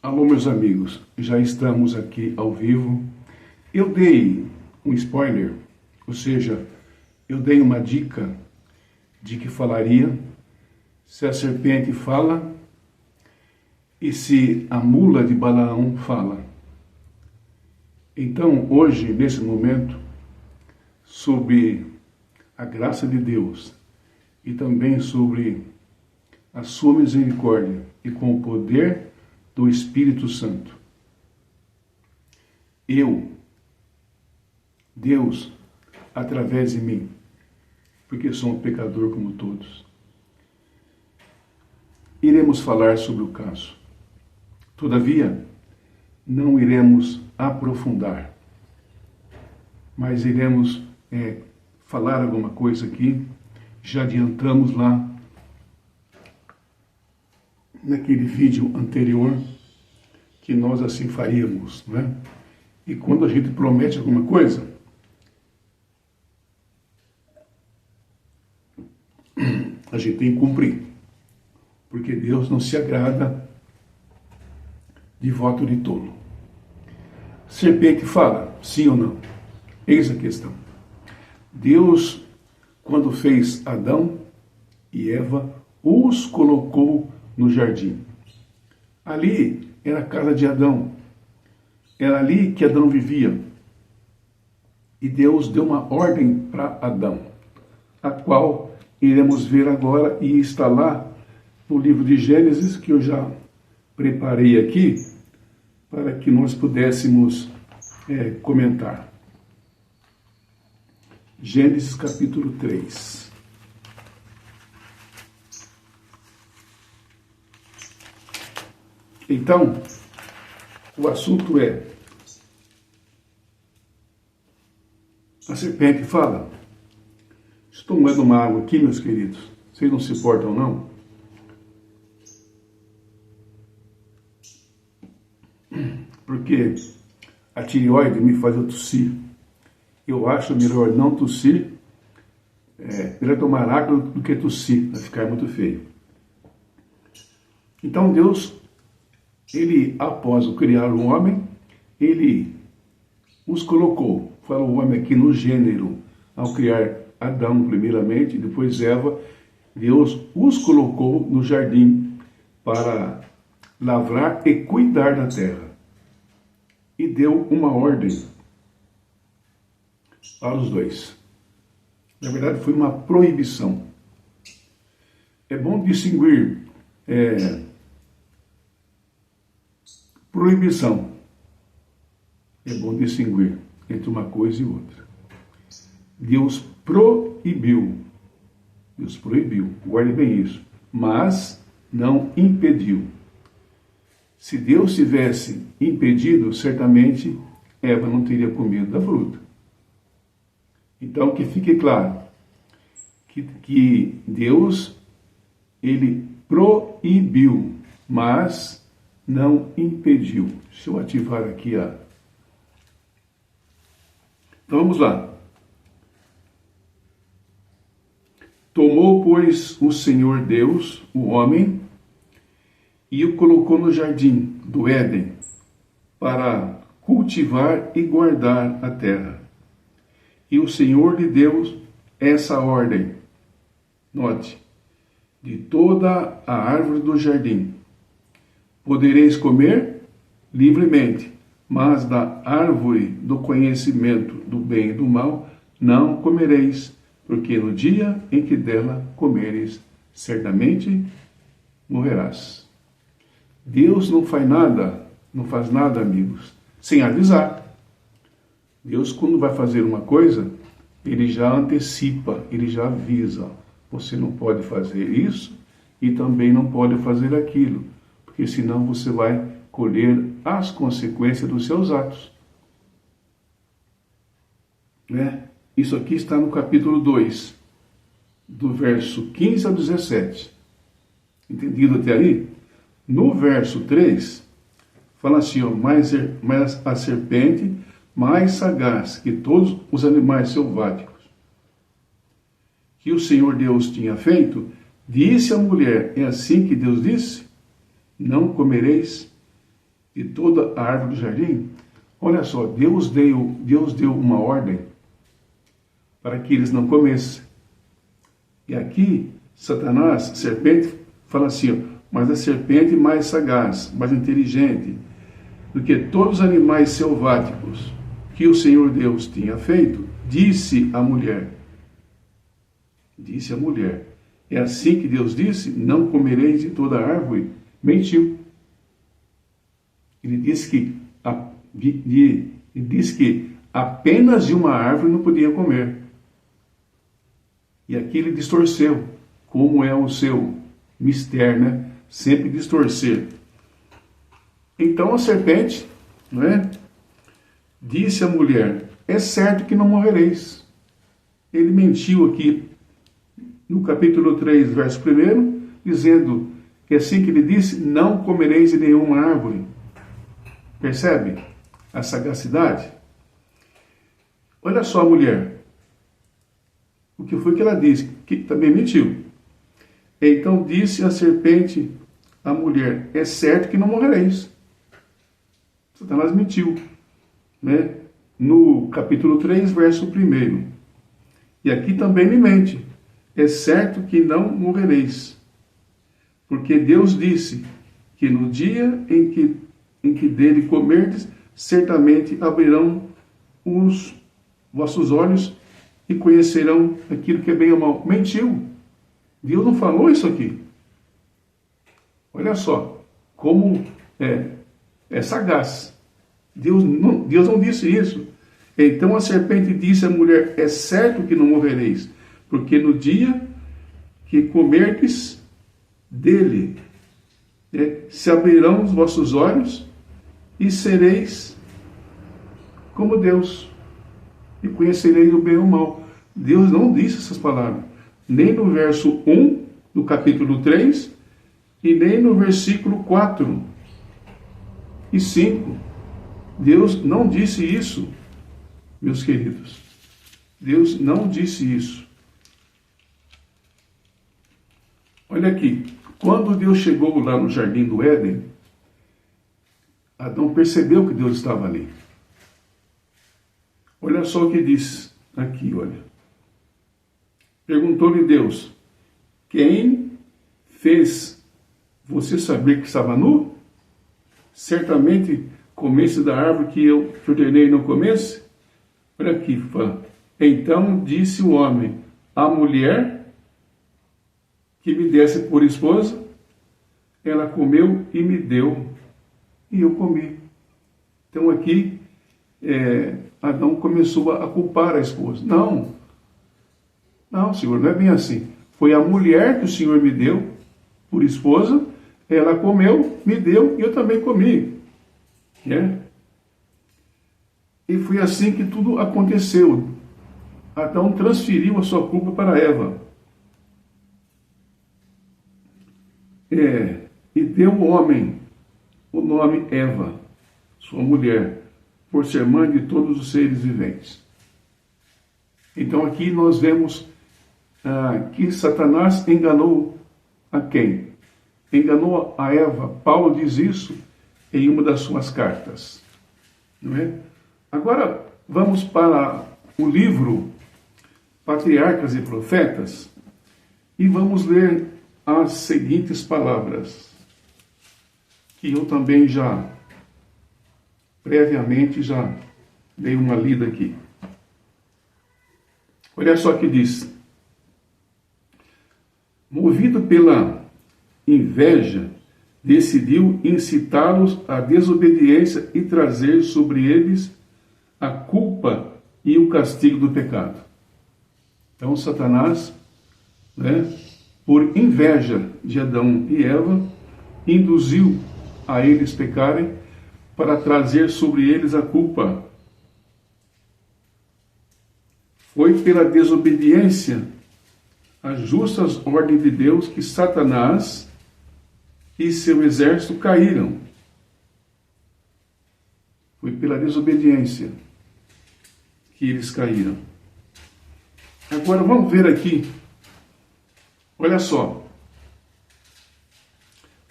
Alô, meus amigos, já estamos aqui ao vivo. Eu dei um spoiler, ou seja, eu dei uma dica de que falaria se a serpente fala e se a mula de Balaão fala. Então, hoje, nesse momento, sobre a graça de Deus e também sobre a sua misericórdia e com o poder do Espírito Santo, Deus, através de mim, porque sou um pecador como todos, iremos falar sobre o caso. Todavia, não iremos aprofundar, mas iremos falar alguma coisa aqui. Já adiantamos lá naquele vídeo anterior que nós assim faríamos, não é? E quando a gente promete alguma coisa, a gente tem que cumprir, porque Deus não se agrada de voto de tolo. Serpente fala, sim ou não? Eis a questão. Deus, quando fez Adão e Eva, os colocou no jardim. Ali era a casa de Adão. Era ali que Adão vivia. E Deus deu uma ordem para Adão, a qual iremos ver agora, e está lá no livro de Gênesis, que eu já preparei aqui, para que nós pudéssemos comentar. Gênesis capítulo 3. Então, o assunto é: a serpente fala. Estou tomando uma água aqui, meus queridos. Vocês não se importam, não? Porque a tireoide me faz eu tossir. Eu acho melhor não tossir, melhor tomar água do que tossir, vai ficar muito feio. Então Deus, ele, após criar o homem, ele os colocou, fala o homem aqui no gênero, ao criar Adão primeiramente, depois Eva, Deus os colocou no jardim para lavrar e cuidar da terra. E deu uma ordem para os dois. Na verdade, foi uma proibição. É bom distinguir proibição. É bom distinguir entre uma coisa e outra. Deus proibiu. Deus proibiu. Guarde bem isso. Mas não impediu. Se Deus tivesse impedido, certamente Eva não teria comido da fruta. Então, que fique claro que Deus, ele proibiu, mas não impediu. Deixa eu ativar aqui a... Então, vamos lá. Tomou, pois, o Senhor Deus, o homem, e o colocou no jardim do Éden para cultivar e guardar a terra. E o Senhor lhe deu essa ordem. Note, de toda a árvore do jardim podereis comer livremente, mas da árvore do conhecimento do bem e do mal não comereis, porque no dia em que dela comereis, certamente morrerás. Deus não faz nada, amigos, sem avisar. Deus, quando vai fazer uma coisa, ele já antecipa, ele já avisa. Você não pode fazer isso e também não pode fazer aquilo, porque senão você vai colher as consequências dos seus atos. Isso aqui está no capítulo 2, do verso 15 ao 17. Entendido até aí? No verso 3, fala assim, mas a serpente, mais sagaz que todos os animais selváticos que o Senhor Deus tinha feito, disse à mulher, é assim que Deus disse? Não comereis de toda a árvore do jardim? Olha só, Deus deu uma ordem para que eles não comessem. E aqui, Satanás, serpente, fala assim, ó, mas a serpente mais sagaz, mais inteligente do que todos os animais selváticos que o Senhor Deus tinha feito, disse a mulher, é assim que Deus disse, não comereis de toda a árvore. Mentiu. Ele disse que apenas de uma árvore não podia comer. E aqui ele distorceu, como é o seu mistério, né? Sempre distorcer. Então a serpente, não é? Disse à mulher, é certo que não morrereis. Ele mentiu aqui no capítulo 3, verso 1, dizendo que assim que ele disse, não comereis de nenhuma árvore. Percebe a sagacidade? Olha só a mulher. O que foi que ela disse? Que também mentiu. Então disse a serpente à mulher, é certo que não morrereis. Satanás mentiu, né? No capítulo 3, verso 1. E aqui também ele mente. É certo que não morrereis. Porque Deus disse que no dia em que dele comerdes, certamente abrirão os vossos olhos e conhecerão aquilo que é bem ou mal. Mentiu. Deus não falou isso aqui. Olha só, como é sagaz. Deus não disse isso. Então a serpente disse à mulher, é certo que não morrereis, porque no dia que comerdes dele, se abrirão os vossos olhos e sereis como Deus, e conhecereis o bem e o mal. Deus não disse essas palavras, nem no verso 1 do capítulo 3, e nem no versículo 4 e 5. Deus não disse isso, meus queridos. Deus não disse isso. Olha aqui, quando Deus chegou lá no jardim do Éden, Adão percebeu que Deus estava ali. Olha só o que diz aqui, olha. Perguntou-lhe Deus, quem fez você saber que estava nu? Certamente comesse da árvore que eu te ordenei não comesse? Olha aqui, fala. Então disse o homem, a mulher que me desse por esposa, ela comeu e me deu, e eu comi. Então aqui, Adão começou a culpar a esposa. Não, Senhor, não é bem assim. Foi a mulher que o Senhor me deu por esposa, ela comeu, me deu, e eu também comi. E foi assim que tudo aconteceu. Adão transferiu a sua culpa para Eva. E deu ao homem o nome Eva, sua mulher, por ser mãe de todos os seres viventes. Então aqui nós vemos que Satanás enganou a quem? Enganou a Eva. Paulo diz isso em uma das suas cartas. Não é? Agora vamos para o livro Patriarcas e Profetas e vamos ler as seguintes palavras, que eu também previamente dei uma lida aqui. Olha só o que diz. Movido pela inveja, decidiu incitá-los à desobediência e trazer sobre eles a culpa e o castigo do pecado. Então Satanás, por inveja de Adão e Eva, induziu a eles pecarem para trazer sobre eles a culpa. Foi pela desobediência às justas ordens de Deus que Satanás e seu exército caíram. Foi pela desobediência que eles caíram. Agora vamos ver aqui. Olha só.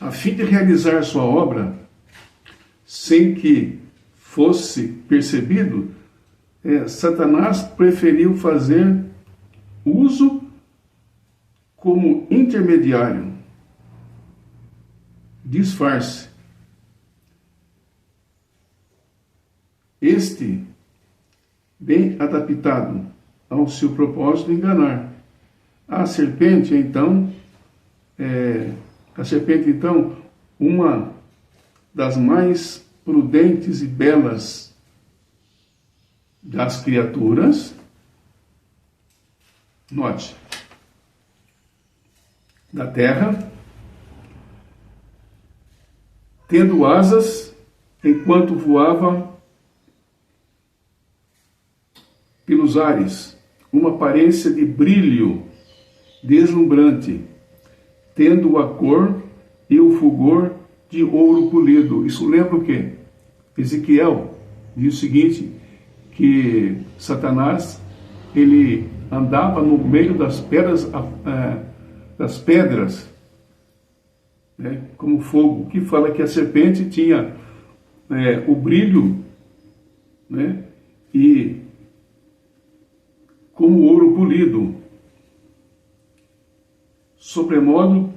A fim de realizar sua obra, sem que fosse percebido, Satanás preferiu fazer uso como intermediário, disfarce. Este, bem adaptado ao seu propósito de enganar. A serpente, então, uma das mais prudentes e belas das criaturas, note, da terra, tendo asas enquanto voava pelos ares, uma aparência de brilho deslumbrante, tendo a cor e o fulgor de ouro polido. Isso lembra o quê? Ezequiel diz o seguinte, que Satanás, ele andava no meio das pedras, né, como fogo, que fala que a serpente tinha o brilho, né, e como ouro polido, sobremodo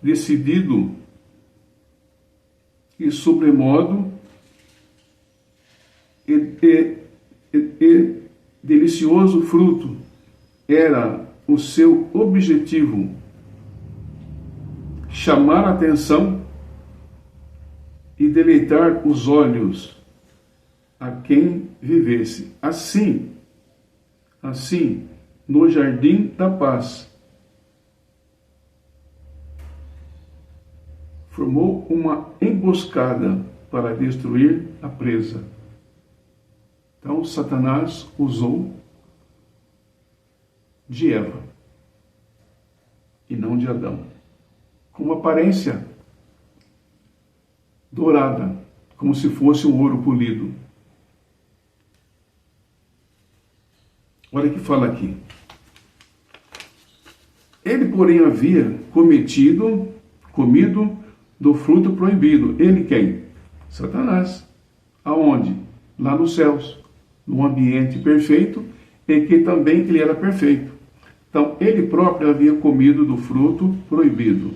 decidido e sobremodo e delicioso fruto era o seu objetivo, chamar a atenção e deleitar os olhos a quem vivesse. Assim, no jardim da paz, formou uma emboscada para destruir a presa. Então, Satanás usou de Eva e não de Adão, com uma aparência dourada, como se fosse um ouro polido. Olha o que fala aqui. Ele, porém, havia comido do fruto proibido. Ele quem? Satanás. Aonde? Lá nos céus, num ambiente perfeito, em que também ele era perfeito. Então, ele próprio havia comido do fruto proibido.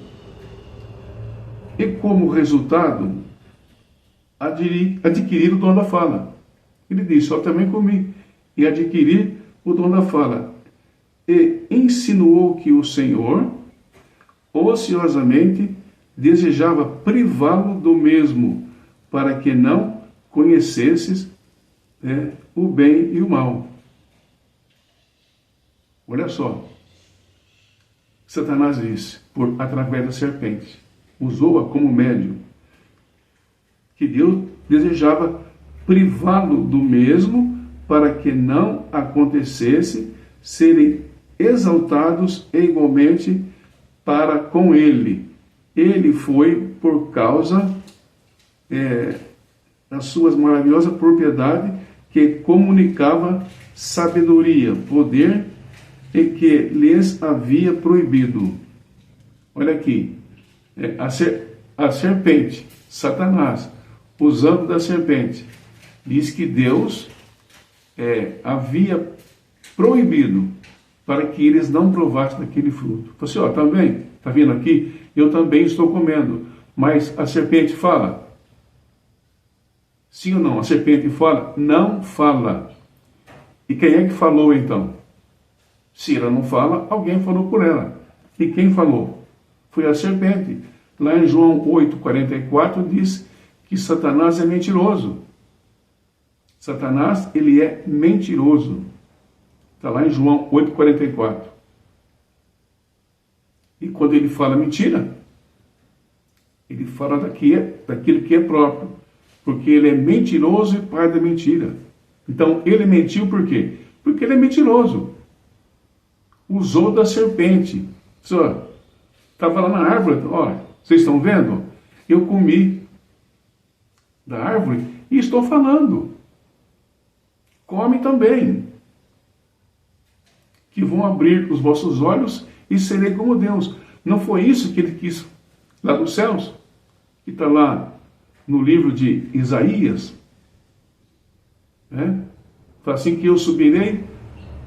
E como resultado, adquirir o dom da fala. Ele disse, eu também comi, e adquiri o dom da fala. E insinuou que o Senhor, ociosamente, desejava privá-lo do mesmo, para que não conhecesses o bem e o mal. Olha só, Satanás disse, através da serpente, usou-a como médium, que Deus desejava privá-lo do mesmo, para que não acontecesse serem exaltados igualmente para com ele. Ele foi por causa das suas maravilhosas propriedades, que comunicava sabedoria, poder, e que lhes havia proibido. Olha aqui, a serpente, Satanás, usando da serpente, diz que Deus havia proibido para que eles não provassem daquele fruto. Você, também, está vendo aqui? Eu também estou comendo. Mas a serpente fala? Sim ou não? A serpente fala? Não fala. E quem é que falou então? Se ela não fala, alguém falou por ela. E quem falou? Foi a serpente. Lá em João 8,44 diz que Satanás é mentiroso. Satanás, ele é mentiroso. Está lá em João 8,44. E quando ele fala mentira, ele fala daquilo que é próprio. Porque ele é mentiroso e pai da mentira. Então, ele mentiu por quê? Porque ele é mentiroso. Usou da serpente. Estava lá na árvore, vocês estão vendo? Eu comi da árvore e estou falando. Come também, que vão abrir os vossos olhos e serei como Deus. Não foi isso que ele quis lá nos céus? que está lá no livro de Isaías, né? Fala assim que eu subirei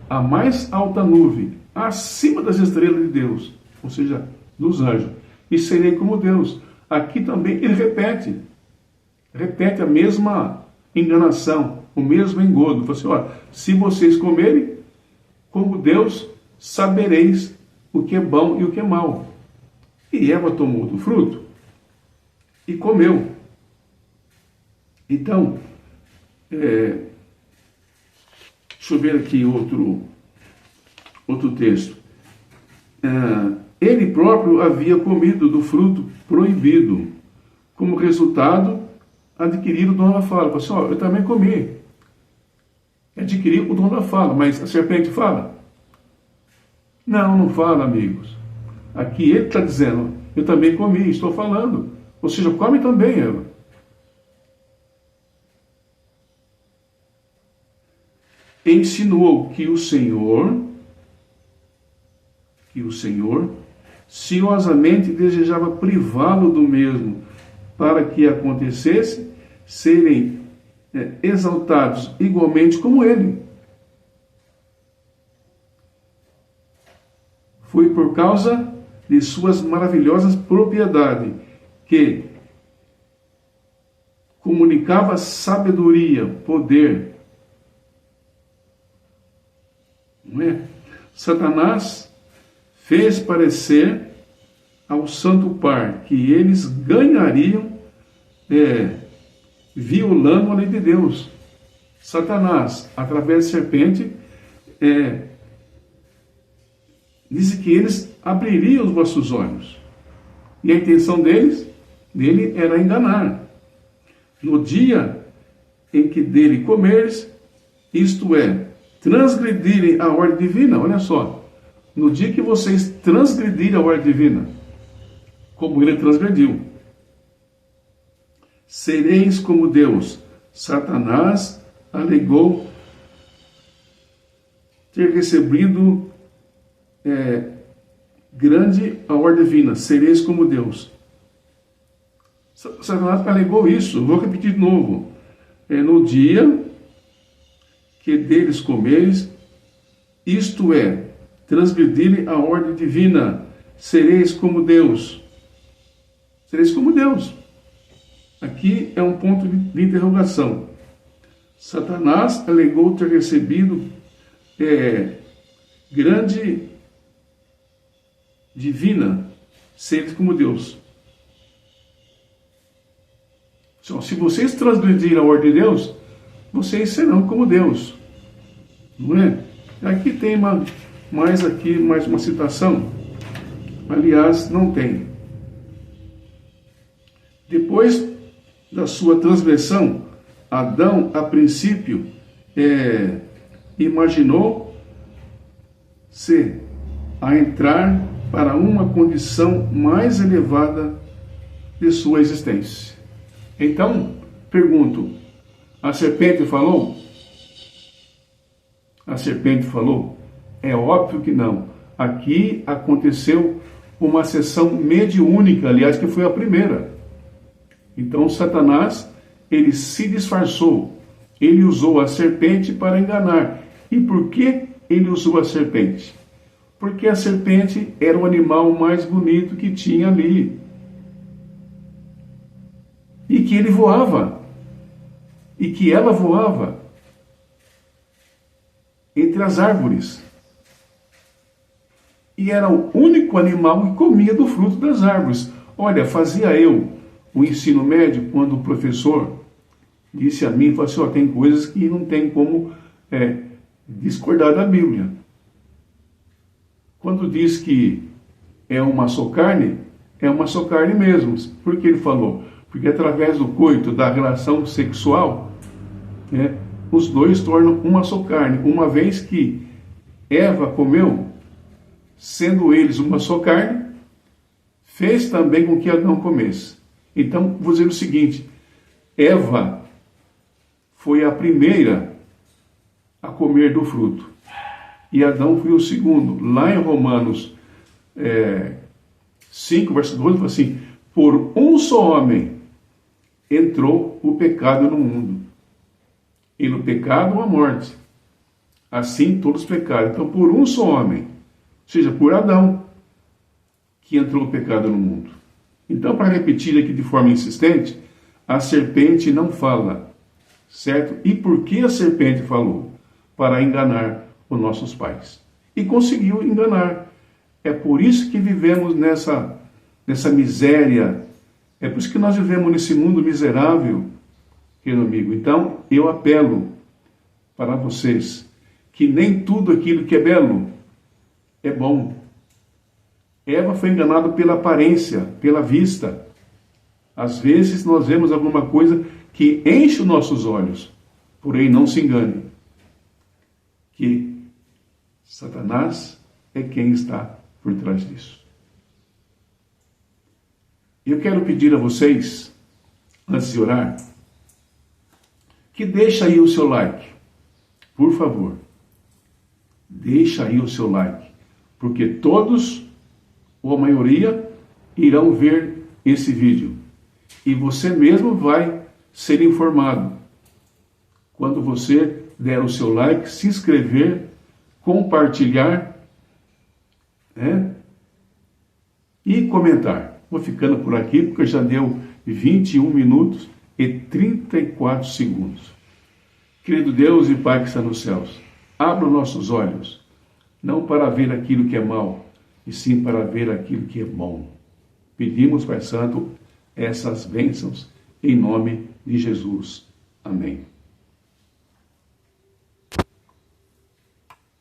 à mais alta nuvem, acima das estrelas de Deus, ou seja, dos anjos, e serei como Deus. Aqui também ele repete a mesma enganação, o mesmo engodo. Fala assim, ó, se vocês comerem como Deus, sabereis o que é bom e o que é mal. E Eva tomou do fruto e comeu. Então, deixa eu ver aqui outro texto. Ele próprio havia comido do fruto proibido. Como resultado, adquiriu o dom da fala. Falou assim, ó, eu também comi. Adquiri o dom da fala, mas a serpente fala? Não, não fala, amigos. Aqui ele está dizendo, eu também comi, estou falando. Ou seja, come também, Eva. Insinuou que o Senhor ciosamente desejava privá-lo do mesmo, para que acontecesse serem exaltados igualmente como ele. Foi por causa de suas maravilhosas propriedades que comunicava sabedoria, poder. Não é? Satanás fez parecer ao santo par que eles ganhariam violando a lei de Deus. Satanás, através da serpente, diz que eles abririam os vossos olhos. E a intenção dele era enganar. No dia em que dele comeres, isto é, transgredirem a ordem divina, olha só, no dia que vocês transgredirem a ordem divina, como ele transgrediu, sereis como Deus. Satanás alegou ter recebido grande a ordem divina, sereis como Deus. Satanás alegou isso, vou repetir de novo. No dia que deles comeres, isto é, transgredirem a ordem divina, sereis como Deus. Sereis como Deus. Aqui é um ponto de interrogação. Satanás alegou ter recebido grande divina, seres como Deus. Então, se vocês transgredirem a ordem de Deus, vocês serão como Deus. Não é? Aqui tem mais uma citação. Aliás, não tem. Depois da sua transgressão, Adão, a princípio, imaginou-se a entrar para uma condição mais elevada de sua existência. Então, pergunto, a serpente falou? A serpente falou? É óbvio que não. Aqui aconteceu uma sessão mediúnica, aliás, que foi a primeira. Então, Satanás, ele se disfarçou. Ele usou a serpente para enganar. E por que ele usou a serpente? Porque a serpente era o animal mais bonito que tinha ali. E que ele voava. E que ela voava entre as árvores. E era o único animal que comia do fruto das árvores. Olha, fazia eu o ensino médio quando o professor disse a mim, falou assim, tem coisas que não tem como discordar da Bíblia. Quando diz que é uma só carne, é uma só carne mesmo. Por que ele falou? Porque através do coito, da relação sexual, os dois tornam uma só carne. Uma vez que Eva comeu, sendo eles uma só carne, fez também com que Adão comesse. Então, vou dizer o seguinte, Eva foi a primeira a comer do fruto. E Adão foi o segundo. Lá em Romanos 5, verso 12, fala assim, por um só homem entrou o pecado no mundo. E no pecado a morte. Assim todos pecaram. Então por um só homem, ou seja, por Adão, que entrou o pecado no mundo. Então, para repetir aqui de forma insistente, a serpente não fala, certo? E por que a serpente falou? Para enganar os nossos pais. E conseguiu enganar. É por isso que vivemos nessa miséria. É por isso que nós vivemos nesse mundo miserável, querido amigo. Então, eu apelo para vocês que nem tudo aquilo que é belo é bom. Eva foi enganada pela aparência, pela vista. Às vezes nós vemos alguma coisa que enche os nossos olhos. Porém, não se engane, que Satanás é quem está por trás disso. Eu quero pedir a vocês, antes de orar, que deixe aí o seu like. Por favor, deixa aí o seu like, porque todos, ou a maioria, irão ver esse vídeo. E você mesmo vai ser informado quando você der o seu like, se inscrever, compartilhar, né? E comentar. Vou ficando por aqui porque já deu 21 minutos e 34 segundos. Querido Deus e Pai que está nos céus, abra os nossos olhos, não para ver aquilo que é mal, e sim para ver aquilo que é bom. Pedimos, Pai Santo, essas bênçãos em nome de Jesus. Amém.